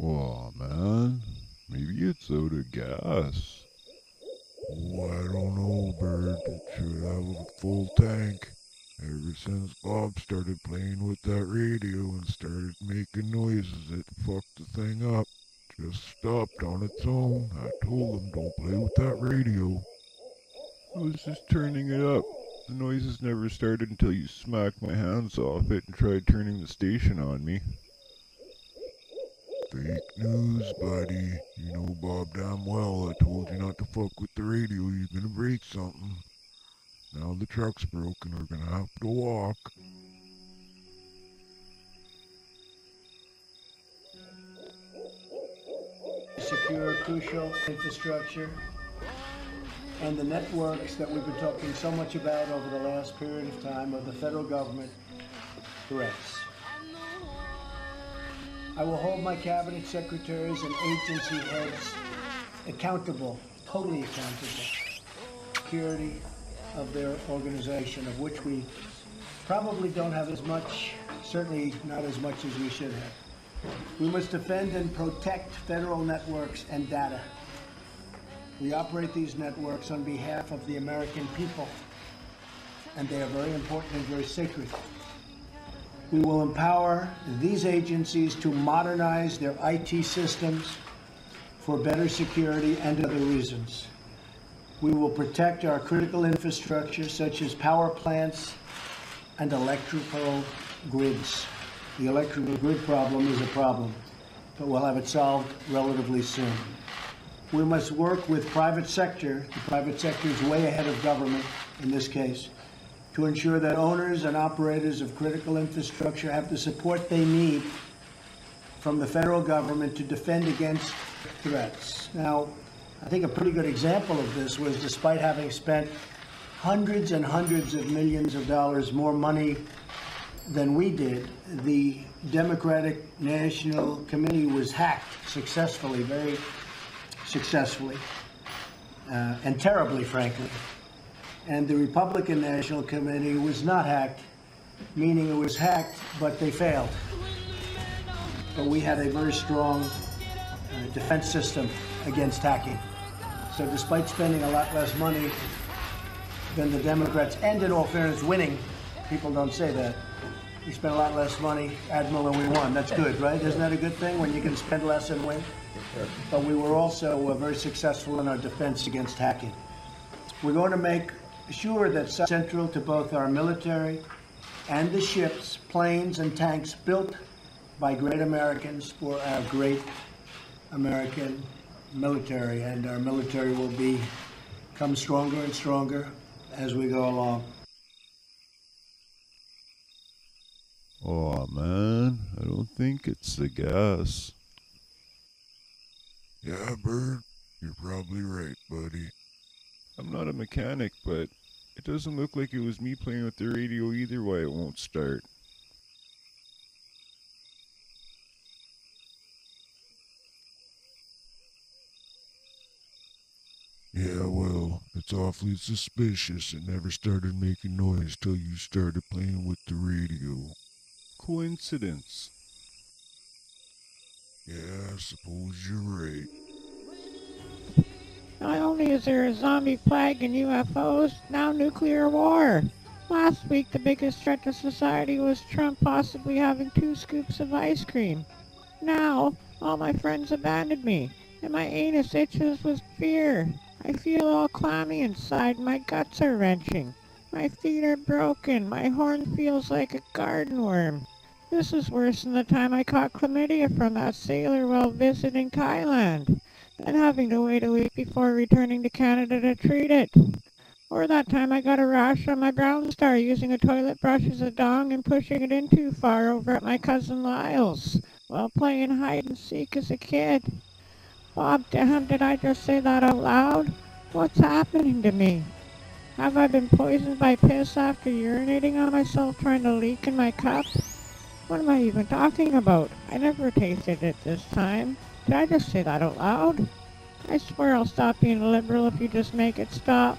Aw, man. Maybe it's out of gas. Oh, I don't know, Bert. It should have a full tank. Ever since Bob started playing with that radio and started making noises, it fucked the thing up. Just stopped on its own. I told him don't play with that radio. I was just turning it up. The noises never started until you smacked my hands off it and tried turning the station on me. Fake news, buddy. You know Bob damn well I told you not to fuck with the radio. You're gonna break something. Now the truck's broken. We're gonna have to walk. Secure crucial infrastructure and the networks that we've been talking so much about over the last period of time of the federal government threats. I will hold my cabinet secretaries and agency heads accountable, totally accountable, security of their organization, of which we probably don't have as much, certainly not as much as we should have. We must defend and protect federal networks and data. We operate these networks on behalf of the American people, and they are very important and very sacred. We will empower these agencies to modernize their IT systems for better security and other reasons. We will protect our critical infrastructure, such as power plants and electrical grids. The electrical grid problem is a problem, but we'll have it solved relatively soon. We must work with private sector. The private sector is way ahead of government in this case, to ensure that owners and operators of critical infrastructure have the support they need from the federal government to defend against threats. Now, I think a pretty good example of this was, despite having spent hundreds and hundreds of millions of dollars more money than we did, the Democratic National Committee was hacked successfully, very successfully, and terribly, frankly. And the Republican National Committee was not hacked, meaning it was hacked, but they failed. But we had a very strong defense system against hacking. So despite spending a lot less money than the Democrats, and in all fairness, winning, people don't say that. We spent a lot less money, Admiral, and we won. That's good, right? Isn't that a good thing when you can spend less and win? But we were also very successful in our defense against hacking. We're going to make sure that central to both our military and the ships, planes, and tanks built by great Americans for our great American military. And our military will become stronger and stronger as we go along. Aw, man. I don't think it's the gas. Yeah, Bert, you're probably right, buddy. I'm not a mechanic, but it doesn't look like it was me playing with the radio either why it won't start. Yeah, well, it's awfully suspicious. It never started making noise till you started playing with the radio. Coincidence. Yeah, I suppose you're right. Not only is there a zombie plague and UFOs, now nuclear war. Last week, the biggest threat to society was Trump possibly having 2 scoops of ice cream. Now, all my friends abandoned me, and my anus itches with fear. I feel all clammy inside, my guts are wrenching. My feet are broken, my horn feels like a garden worm. This is worse than the time I caught chlamydia from that sailor while visiting Thailand, and having to wait a week before returning to Canada to treat it. Or that time I got a rash on my brown star using a toilet brush as a dong and pushing it in too far over at my cousin Lyle's while playing hide and seek as a kid. Bob, damn, did I just say that out loud? What's happening to me? Have I been poisoned by piss after urinating on myself trying to leak in my cup? What am I even talking about? I never tasted it this time. Did I just say that out loud? I swear I'll stop being a liberal if you just make it stop.